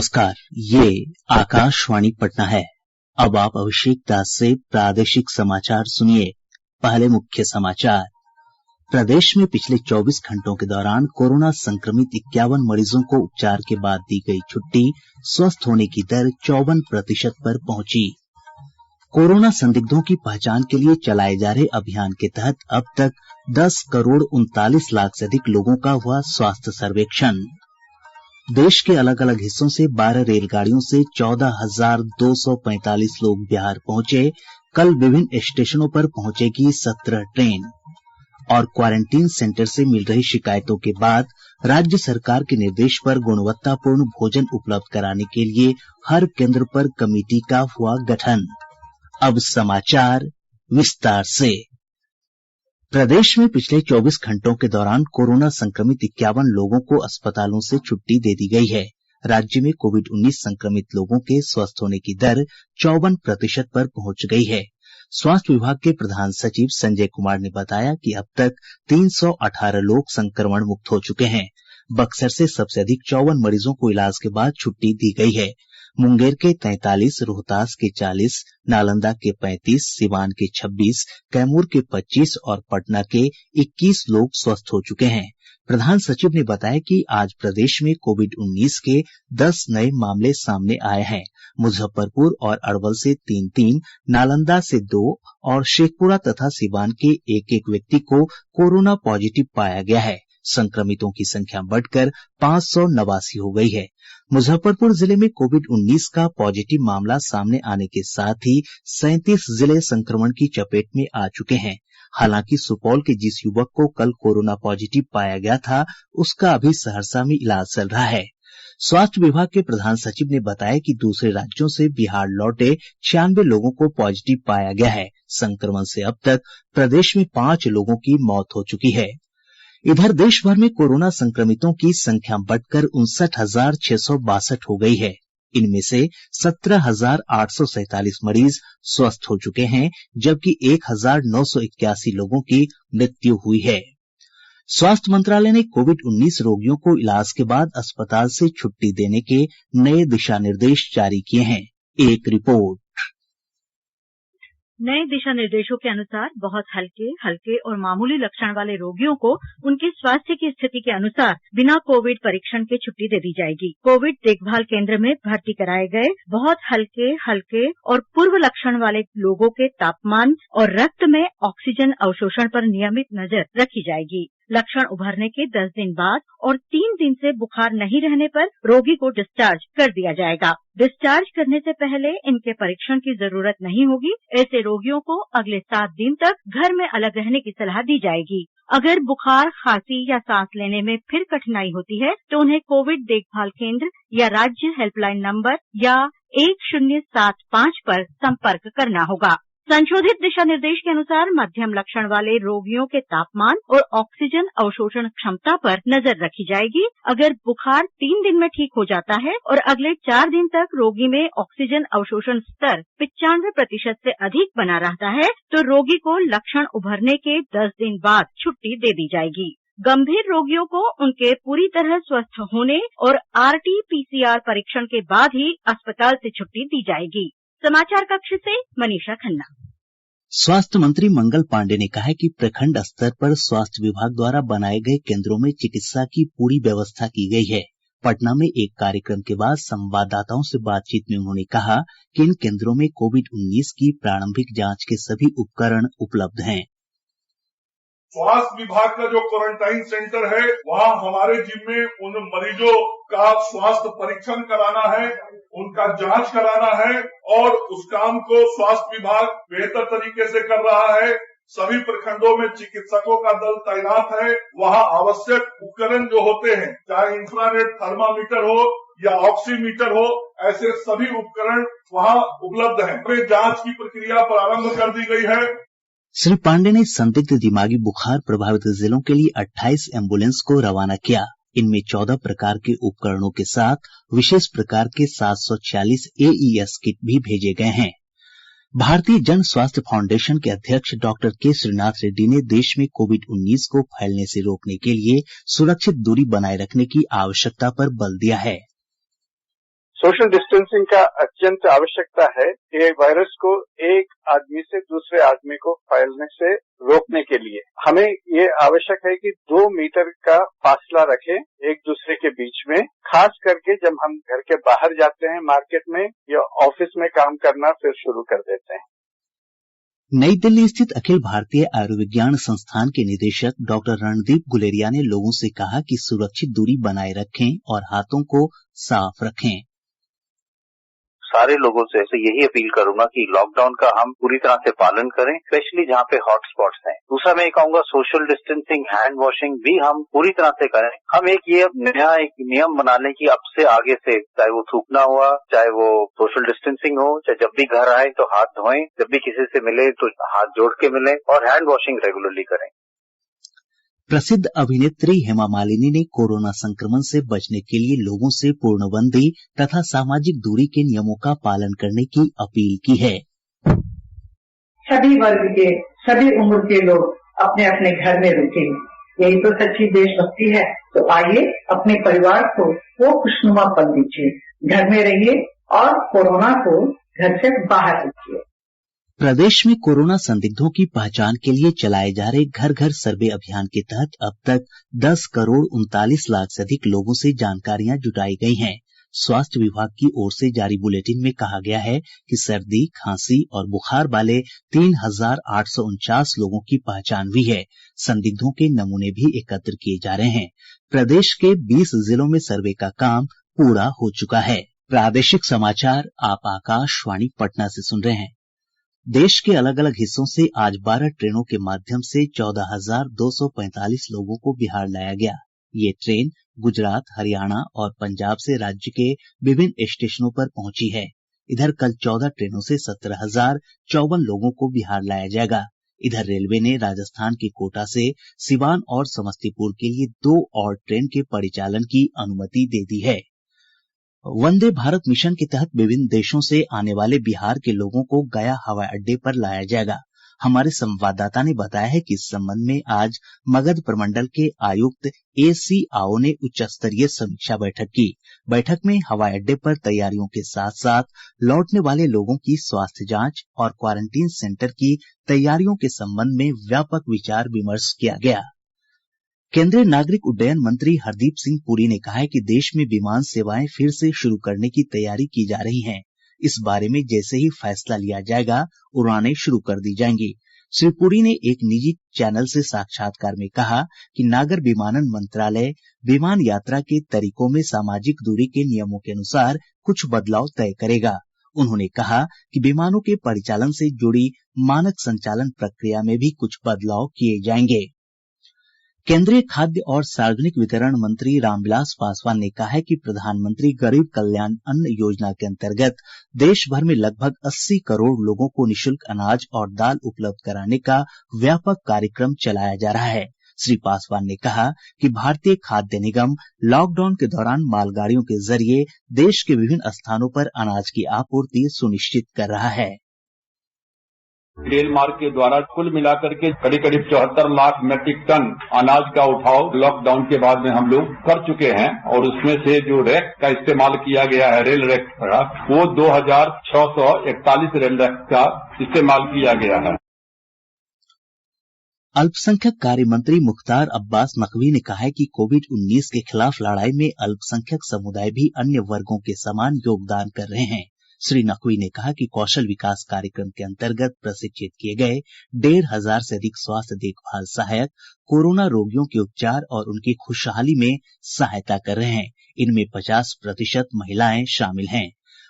नमस्कार, ये आकाशवाणी पटना है। अब आप अभिषेक दास से प्रादेशिक समाचार सुनिए। पहले मुख्य समाचार। प्रदेश में पिछले 24 घंटों के दौरान कोरोना संक्रमित 51 मरीजों को उपचार के बाद दी गई छुट्टी, स्वस्थ होने की दर 54% पर पहुंची। कोरोना संदिग्धों की पहचान के लिए चलाए जा रहे अभियान के तहत अब तक 10,39,00,000 से अधिक लोगों का हुआ स्वास्थ्य सर्वेक्षण। देश के अलग अलग हिस्सों से 12 रेलगाड़ियों से 14,245 लोग बिहार पहुंचे। कल विभिन्न स्टेशनों पर पहुंचेगी 17 ट्रेन। और क्वारंटीन सेंटर से मिल रही शिकायतों के बाद राज्य सरकार के निर्देश पर गुणवत्तापूर्ण भोजन उपलब्ध कराने के लिए हर केंद्र पर कमेटी का हुआ गठन। अब समाचार विस्तार से। प्रदेश में पिछले 24 घंटों के दौरान कोरोना संक्रमित 51 लोगों को अस्पतालों से छुट्टी दे दी गई है। राज्य में कोविड-19 संक्रमित लोगों के स्वस्थ होने की दर 54% पर पहुंच गई है। स्वास्थ्य विभाग के प्रधान सचिव संजय कुमार ने बताया कि अब तक 318 लोग संक्रमण मुक्त हो चुके हैं। बक्सर से सबसे अधिक 54 मरीजों को इलाज के बाद छुट्टी दी गई है। मुंगेर के 43, रोहतास के 40, नालंदा के 35, सिवान के 26, कैमूर के 25 और पटना के 21 लोग स्वस्थ हो चुके हैं। प्रधान सचिव ने बताया कि आज प्रदेश में कोविड-19 के 10 नये मामले सामने आए हैं। मुजफ्फरपुर और अरवल से 3-3, नालंदा से 2 और शेखपुरा तथा सिवान के 1-1 व्यक्ति को कोरोना पॉजिटिव पाया गया है। संक्रमितों की संख्या बढ़कर 589 हो गई है। मुजफ्फरपुर जिले में कोविड-19 का पॉजिटिव मामला सामने आने के साथ ही 37 जिले संक्रमण की चपेट में आ चुके हैं। हालांकि सुपौल के जिस युवक को कल कोरोना पॉजिटिव पाया गया था, उसका अभी सहरसा में इलाज चल रहा है। स्वास्थ्य विभाग के प्रधान सचिव ने बताया कि दूसरे राज्यों से बिहार लौटे 96 लोगों को पॉजिटिव पाया गया है। संक्रमण से अब तक प्रदेश में 5 लोगों की मौत हो चुकी है। इधर देश भर में कोरोना संक्रमितों की संख्या बढ़कर 59,662 हो गई है। इनमें से 17,847 मरीज स्वस्थ हो चुके हैं, जबकि 1,981 लोगों की मृत्यु हुई है। स्वास्थ्य मंत्रालय ने कोविड-19 रोगियों को इलाज के बाद अस्पताल से छुट्टी देने के नए दिशा निर्देश जारी किए हैं। एक रिपोर्ट। नए दिशा निर्देशों के अनुसार बहुत हल्के और मामूली लक्षण वाले रोगियों को उनके स्वास्थ्य की स्थिति के अनुसार बिना कोविड परीक्षण के छुट्टी दे दी जाएगी। कोविड देखभाल केंद्र में भर्ती कराए गए बहुत हल्के और पूर्व लक्षण वाले लोगों के तापमान और रक्त में ऑक्सीजन अवशोषण पर नियमित नजर रखी जाएगी। लक्षण उभरने के 10 दिन बाद और 3 दिन से बुखार नहीं रहने पर रोगी को डिस्चार्ज कर दिया जाएगा। डिस्चार्ज करने से पहले इनके परीक्षण की जरूरत नहीं होगी। ऐसे रोगियों को अगले 7 दिन तक घर में अलग रहने की सलाह दी जाएगी। अगर बुखार, खांसी या सांस लेने में फिर कठिनाई होती है तो उन्हें कोविड देखभाल केंद्र या राज्य हेल्पलाइन नंबर या 1075 पर संपर्क करना होगा। संशोधित दिशा निर्देश के अनुसार मध्यम लक्षण वाले रोगियों के तापमान और ऑक्सीजन अवशोषण क्षमता पर नजर रखी जाएगी। अगर बुखार 3 दिन में ठीक हो जाता है और अगले 4 दिन तक रोगी में ऑक्सीजन अवशोषण स्तर 95% से अधिक बना रहता है तो रोगी को लक्षण उभरने के 10 दिन बाद छुट्टी दे दी जाएगी। गंभीर रोगियों को उनके पूरी तरह स्वस्थ होने और RT-PCR परीक्षण के बाद ही अस्पताल से छुट्टी दी जाएगी। समाचार कक्ष से मनीषा खन्ना। स्वास्थ्य मंत्री मंगल पांडेय ने कहा है कि प्रखंड स्तर पर स्वास्थ्य विभाग द्वारा बनाए गए केंद्रों में चिकित्सा की पूरी व्यवस्था की गई है। पटना में एक कार्यक्रम के बाद संवाददाताओं से बातचीत में उन्होंने कहा कि इन केंद्रों में कोविड-19 की प्रारंभिक जांच के सभी उपकरण उपलब्ध हैं। स्वास्थ्य विभाग का जो क्वारंटाइन सेंटर है, वहाँ हमारे जिम्मे उन मरीजों का स्वास्थ्य परीक्षण कराना है, उनका जांच कराना है और उस काम को स्वास्थ्य विभाग बेहतर तरीके से कर रहा है। सभी प्रखंडों में चिकित्सकों का दल तैनात है। वहाँ आवश्यक उपकरण जो होते हैं, चाहे इंफ्रारेड थर्मामीटर हो या ऑक्सीमीटर हो, ऐसे सभी उपकरण वहाँ उपलब्ध हैं। जांच की प्रक्रिया प्रारंभ कर दी गई है। श्री पांडेय ने संदिग्ध दिमागी बुखार प्रभावित जिलों के लिए 28 एम्बुलेंस को रवाना किया। इनमें 14 प्रकार के उपकरणों के साथ विशेष प्रकार के 746 AES किट भी भेजे गए हैं। भारतीय जन स्वास्थ्य फाउंडेशन के अध्यक्ष डॉक्टर के श्रीनाथ रेड्डी ने देश में कोविड-19 को फैलने से रोकने के लिए सुरक्षित दूरी बनाए रखने की आवश्यकता पर बल दिया है। सोशल डिस्टेंसिंग का अत्यंत आवश्यकता है कि वायरस को एक आदमी से दूसरे आदमी को फैलने से रोकने के लिए हमें ये आवश्यक है कि 2 मीटर का फासला रखें एक दूसरे के बीच में, खास करके जब हम घर के बाहर जाते हैं मार्केट में या ऑफिस में काम करना फिर शुरू कर देते हैं। नई दिल्ली स्थित अखिल भारतीय आयुर्विज्ञान संस्थान के निदेशक डॉक्टर रणदीप गुलेरिया ने लोगों से कहा कि सुरक्षित दूरी बनाए रखें और हाथों को साफ रखें। सारे लोगों से यही अपील करूंगा कि लॉकडाउन का हम पूरी तरह से पालन करें, स्पेशली जहाँ पे हॉटस्पॉट्स हैं। दूसरा मैं ये कहूंगा सोशल डिस्टेंसिंग, हैंड वॉशिंग भी हम पूरी तरह से करें। हम एक नियम बना लें कि अब से आगे से चाहे वो थूकना हुआ, चाहे वो सोशल डिस्टेंसिंग हो, चाहे जब भी घर आए तो हाथ धोएं, जब भी किसी से मिले तो हाथ जोड़ के मिलें और हैंड वॉशिंग रेगुलरली करें। प्रसिद्ध अभिनेत्री हेमा मालिनी ने कोरोना संक्रमण से बचने के लिए लोगों से पूर्णबंदी तथा सामाजिक दूरी के नियमों का पालन करने की अपील की है। सभी वर्ग के, सभी उम्र के लोग अपने अपने घर में रुके, यही तो सच्ची देशभक्ति है। तो आइए अपने परिवार को वो खुशनुमा पल दीजिए, घर में रहिए और कोरोना को घर से बाहर रखिए। प्रदेश में कोरोना संदिग्धों की पहचान के लिए चलाए जा रहे घर घर सर्वे अभियान के तहत अब तक 10 करोड़ 39 लाख से अधिक लोगों से जानकारियां जुटाई गई हैं। स्वास्थ्य विभाग की ओर से जारी बुलेटिन में कहा गया है कि सर्दी, खांसी और बुखार वाले 3,849 लोगों की पहचान हुई है। संदिग्धों के नमूने भी एकत्र किए जा रहे हैं। प्रदेश के 20 जिलों में सर्वे का काम पूरा हो चुका है। प्रादेशिक समाचार आप आकाशवाणी पटना से सुन रहे हैं। देश के अलग अलग हिस्सों से आज 12 ट्रेनों के माध्यम से 14,245 लोगों को बिहार लाया गया। ये ट्रेन गुजरात, हरियाणा और पंजाब से राज्य के विभिन्न स्टेशनों पर पहुंची है। इधर कल 14 ट्रेनों से 17,054 लोगों को बिहार लाया जाएगा। इधर रेलवे ने राजस्थान के कोटा से सिवान और समस्तीपुर के लिए 2 और ट्रेन के परिचालन की अनुमति दे दी है। वंदे भारत मिशन के तहत विभिन्न देशों से आने वाले बिहार के लोगों को गया हवाई अड्डे पर लाया जाएगा। हमारे संवाददाता ने बताया है कि इस संबंध में आज मगध प्रमंडल के आयुक्त AC आओ ने उच्च स्तरीय समीक्षा बैठक की। बैठक में हवाई अड्डे पर तैयारियों के साथ साथ लौटने वाले लोगों की स्वास्थ्य जांच और क्वारंटीन सेंटर की तैयारियों के संबंध में व्यापक विचार विमर्श किया गया। केंद्रीय नागरिक उड्डयन मंत्री हरदीप सिंह पुरी ने कहा है कि देश में विमान सेवाएं फिर से शुरू करने की तैयारी की जा रही है। इस बारे में जैसे ही फैसला लिया जाएगा, उड़ानें शुरू कर दी जाएंगी। श्री पुरी ने एक निजी चैनल से साक्षात्कार में कहा कि नागर विमानन मंत्रालय विमान यात्रा के तरीकों में सामाजिक दूरी के नियमों के अनुसार कुछ बदलाव तय करेगा। उन्होंने कहा कि विमानों के परिचालन से जुड़ी मानक संचालन प्रक्रिया में भी कुछ बदलाव किए जाएंगे। केंद्रीय खाद्य और सार्वजनिक वितरण मंत्री रामविलास पासवान ने कहा है कि प्रधानमंत्री गरीब कल्याण अन्न योजना के अंतर्गत देश भर में लगभग 80 करोड़ लोगों को निःशुल्क अनाज और दाल उपलब्ध कराने का व्यापक कार्यक्रम चलाया जा रहा है। श्री पासवान ने कहा कि भारतीय खाद्य निगम लॉकडाउन के दौरान मालगाड़ियों के जरिए देश के विभिन्न स्थानों पर अनाज की आपूर्ति सुनिश्चित कर रहा है। रेल मार्ग के द्वारा कुल मिलाकर के करीब 74 लाख मीट्रिक टन अनाज का उठाव लॉकडाउन के बाद में हम लोग कर चुके हैं और उसमें से जो रैक का इस्तेमाल किया गया है, रेल रैक का, वो 2,641 रेल रैक का इस्तेमाल किया गया है। अल्पसंख्यक कार्य मंत्री मुख्तार अब्बास नकवी ने कहा है कि कोविड-19 के खिलाफ लड़ाई में अल्पसंख्यक समुदाय भी अन्य वर्गों के समान योगदान कर रहे हैं। श्री नकवी ने कहा कि कौशल विकास कार्यक्रम के अंतर्गत प्रशिक्षित किए गए 1,500 से अधिक स्वास्थ्य देखभाल सहायक कोरोना रोगियों के उपचार और उनकी खुशहाली में सहायता कर रहे हैं। इनमें 50% महिलाएं शामिल हैं।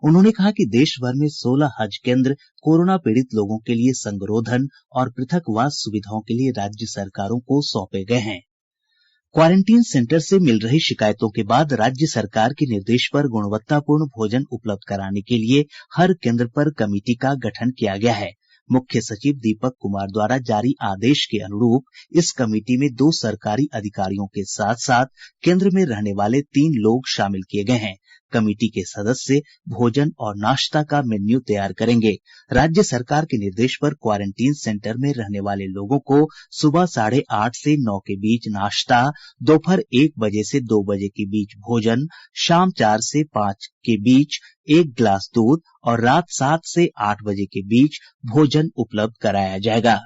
उन्होंने कहा कि देश भर में 16 हज केंद्र कोरोना पीड़ित लोगों के लिए संगरोधन और पृथकवास सुविधाओं के लिए राज्य सरकारों को सौंपे गए हैं। क्वारंटीन सेंटर से मिल रही शिकायतों के बाद राज्य सरकार के निर्देश पर गुणवत्तापूर्ण भोजन उपलब्ध कराने के लिए हर केंद्र पर कमेटी का गठन किया गया है। मुख्य सचिव दीपक कुमार द्वारा जारी आदेश के अनुरूप इस कमेटी में 2 सरकारी अधिकारियों के साथ साथ केंद्र में रहने वाले 3 लोग शामिल किए गए हैं। कमेटी के सदस्य भोजन और नाश्ता का मेन्यू तैयार करेंगे। राज्य सरकार के निर्देश पर क्वारंटीन सेंटर में रहने वाले लोगों को सुबह 8:30 से 9 के बीच नाश्ता, दोपहर 1 बजे से 2 बजे के बीच भोजन, शाम 4 से 5 के बीच 1 गिलास दूध और रात 7 से 8 बजे के बीच भोजन उपलब्ध कराया जाएगा।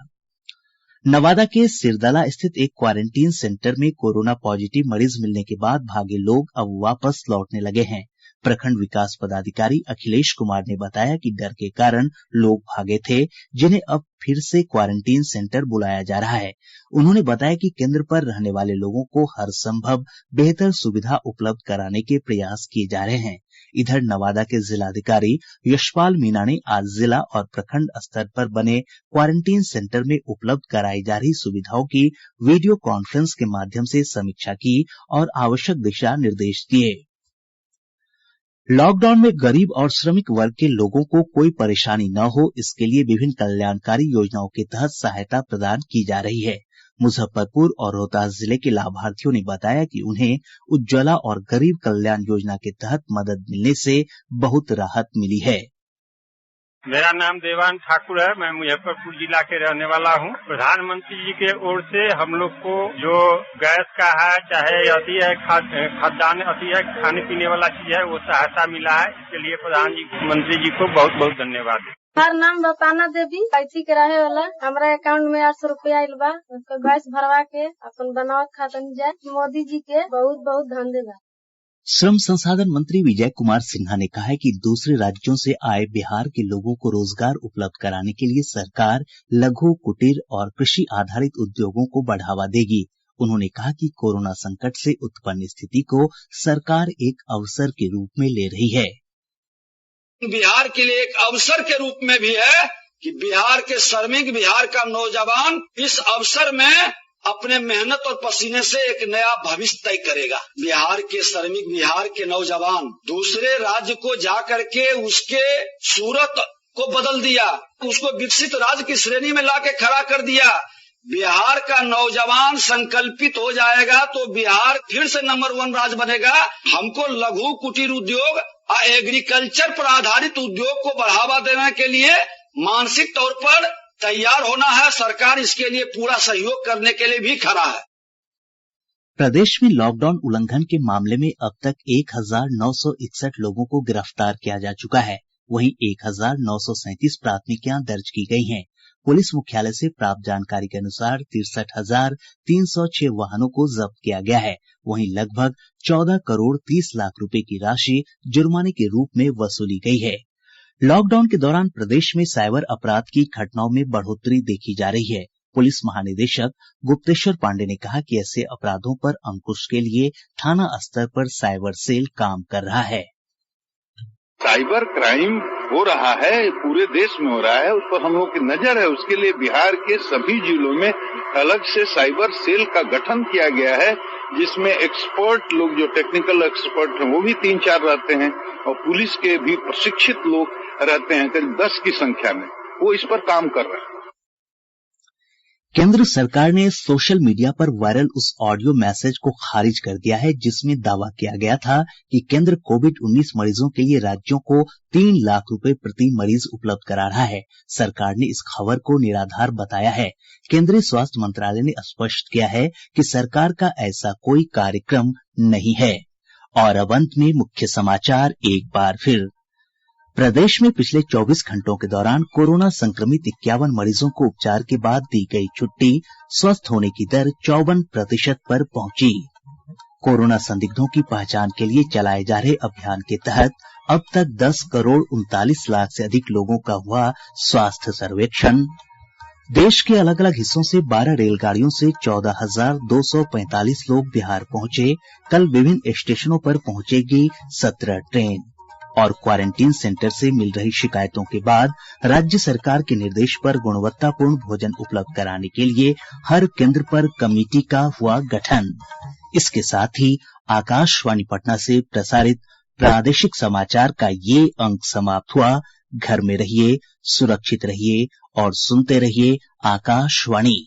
नवादा के सिरदला स्थित एक क्वारंटीन सेंटर में कोरोना पॉजिटिव मरीज मिलने के बाद भागे लोग अब वापस लौटने लगे हैं। प्रखंड विकास पदाधिकारी अखिलेश कुमार ने बताया कि डर के कारण लोग भागे थे, जिन्हें अब फिर से क्वारंटीन सेंटर बुलाया जा रहा है। उन्होंने बताया कि केंद्र पर रहने वाले लोगों को हर संभव बेहतर सुविधा उपलब्ध कराने के प्रयास किए जा रहे हैं। इधर नवादा के जिलाधिकारी यशपाल मीणा ने आज जिला और प्रखंड स्तर पर बने क्वारंटीन सेंटर में उपलब्ध कराई जा रही सुविधाओं की वीडियो कॉन्फ्रेंस के माध्यम से समीक्षा की और आवश्यक दिशा निर्देश दिए। लॉकडाउन में गरीब और श्रमिक वर्ग के लोगों को कोई परेशानी न हो, इसके लिए विभिन्न कल्याणकारी योजनाओं के तहत सहायता प्रदान की जा रही है। मुजफ्फरपुर और रोहतास जिले के लाभार्थियों ने बताया कि उन्हें उज्ज्वला और गरीब कल्याण योजना के तहत मदद मिलने से बहुत राहत मिली है। मेरा नाम देवान ठाकुर है। मैं मुजफ्फरपुर जिला के रहने वाला हूँ। प्रधानमंत्री जी के ओर से हम लोग को जो गैस का है, चाहे अति है, खाद्यान्न अति है, खाने पीने वाला चीज है, वो सहायता मिला है। इसके लिए प्रधानमंत्री जी को बहुत बहुत धन्यवाद। हमार नाम बपाना देवी, पैथी के रहे वाला। हमारा अकाउंट में 800 रुपया आयल बा। गैस भरवा के अपन बनावत खातन जाए। मोदी जी के बहुत बहुत धन्यवाद। श्रम संसाधन मंत्री विजय कुमार सिन्हा ने कहा है कि दूसरे राज्यों से आए बिहार के लोगों को रोजगार उपलब्ध कराने के लिए सरकार लघु, कुटीर और कृषि आधारित उद्योगों को बढ़ावा देगी। उन्होंने कहा कि कोरोना संकट से उत्पन्न स्थिति को सरकार एक अवसर के रूप में ले रही है। बिहार के लिए एक अवसर के रूप में भी है कि बिहार के श्रमिक, बिहार का नौजवान इस अवसर में अपने मेहनत और पसीने से एक नया भविष्य तय करेगा। बिहार के श्रमिक, बिहार के नौजवान दूसरे राज्य को जा करके उसके सूरत को बदल दिया, उसको विकसित राज्य की श्रेणी में लाके खड़ा कर दिया। बिहार का नौजवान संकल्पित हो जाएगा तो बिहार फिर से नंबर 1 राज्य बनेगा। हमको लघु, कुटीर उद्योग और एग्रीकल्चर पर आधारित उद्योग को बढ़ावा देने के लिए मानसिक तौर पर तैयार होना है। सरकार इसके लिए पूरा सहयोग करने के लिए भी खड़ा है। प्रदेश में लॉकडाउन उल्लंघन के मामले में अब तक 1961 लोगों को गिरफ्तार किया जा चुका है। वहीं 1937 प्राथमिकियां दर्ज की गई हैं। पुलिस मुख्यालय से प्राप्त जानकारी के अनुसार 63,306 वाहनों को जब्त किया गया है। वहीं लगभग 14 करोड़ 30 लाख रुपए की राशि जुर्माने के रूप में वसूली गई है। लॉकडाउन के दौरान प्रदेश में साइबर अपराध की घटनाओं में बढ़ोतरी देखी जा रही है। पुलिस महानिदेशक गुप्तेश्वर पांडे ने कहा कि ऐसे अपराधों पर अंकुश के लिए थाना स्तर पर साइबर सेल काम कर रहा है। साइबर क्राइम हो रहा है, पूरे देश में हो रहा है, उस पर हम लोग की नजर है। उसके लिए बिहार के सभी जिलों में अलग से साइबर सेल का गठन किया गया है, जिसमें एक्सपर्ट लोग, जो टेक्निकल एक्सपर्ट हैं, वो भी 3-4 रहते हैं और पुलिस के भी प्रशिक्षित लोग रहते हैं, करीब 10 की संख्या में। वो इस पर काम कर रहे हैं। केंद्र सरकार ने सोशल मीडिया पर वायरल उस ऑडियो मैसेज को खारिज कर दिया है जिसमें दावा किया गया था कि केंद्र कोविड-19 मरीजों के लिए राज्यों को 3 लाख रुपए प्रति मरीज उपलब्ध करा रहा है। सरकार ने इस खबर को निराधार बताया है। केंद्रीय स्वास्थ्य मंत्रालय ने स्पष्ट किया है कि सरकार का ऐसा कोई कार्यक्रम नहीं है। और अब अंत में मुख्य समाचार एक बार फिर। प्रदेश में पिछले 24 घंटों के दौरान कोरोना संक्रमित 51 मरीजों को उपचार के बाद दी गई छुट्टी, स्वस्थ होने की दर 54% पर पहुंची। कोरोना संदिग्धों की पहचान के लिए चलाए जा रहे अभियान के तहत अब तक 10 करोड़ 39 लाख से अधिक लोगों का हुआ स्वास्थ्य सर्वेक्षण। देश के अलग अलग हिस्सों से 12 रेलगाड़ियों से 14,245 लोग बिहार पहुंचे। कल विभिन्न स्टेशनों पर पहुंचेगी 17 ट्रेन। और क्वारंटीन सेंटर से मिल रही शिकायतों के बाद राज्य सरकार के निर्देश पर गुणवत्तापूर्ण भोजन उपलब्ध कराने के लिए हर केंद्र पर कमेटी का हुआ गठन। इसके साथ ही आकाशवाणी पटना से प्रसारित प्रादेशिक समाचार का ये अंक समाप्त हुआ। घर में रहिए, सुरक्षित रहिए और सुनते रहिए आकाशवाणी।